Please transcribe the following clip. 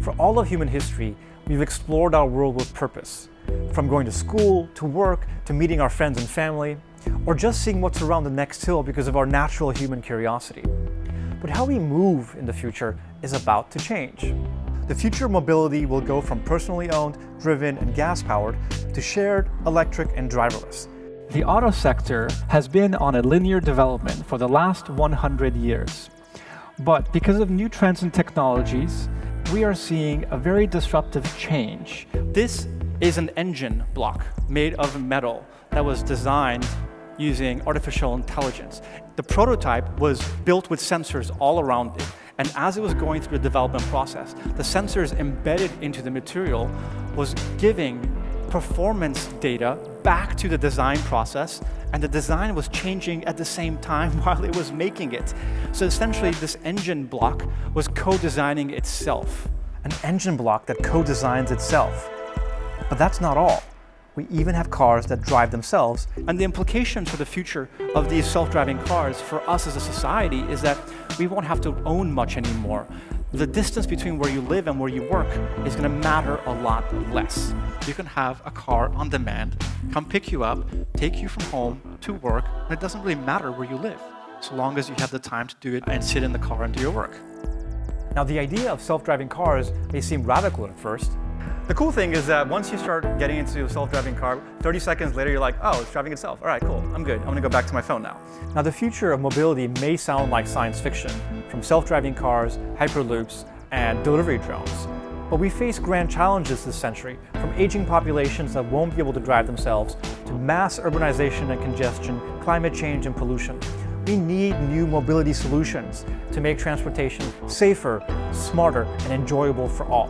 For all of human history, we've explored our world with purpose. From going to school, to work, to meeting our friends and family, or just seeing what's around the next hill because of our natural human curiosity. But how we move in the future is about to change. The future of mobility will go from personally owned, driven, and gas-powered to shared, electric, and driverless. The auto sector has been on a linear development for the last 100 years. But because of new trends and technologies, we are seeing a very disruptive change. This is an engine block made of metal that was designed using artificial intelligence. The prototype was built with sensors all around it, and as it was going through the development process, the sensors embedded into the material was giving performance data back to the design process, and the design was changing at the same time while it was making it. So essentially, this engine block was co-designing itself. An engine block that co-designs itself. But that's not all. We even have cars that drive themselves. And the implication for the future of these self-driving cars for us as a society is that we won't have to own much anymore. The distance between where you live and where you work is going to matter a lot less. You can have a car on demand, come pick you up, take you from home to work, and it doesn't really matter where you live, so long as you have the time to do it and sit in the car and do your work. Now, the idea of self-driving cars may seem radical at first. The cool thing is that once you start getting into a self-driving car, 30 seconds later, you're like, oh, it's driving itself. All right, cool, I'm good. I'm gonna go back to my phone now. Now, the future of mobility may sound like science fiction, from self-driving cars, hyperloops, and delivery drones. But we face grand challenges this century, from aging populations that won't be able to drive themselves, to mass urbanization and congestion, climate change and pollution. We need new mobility solutions to make transportation safer, smarter, and enjoyable for all.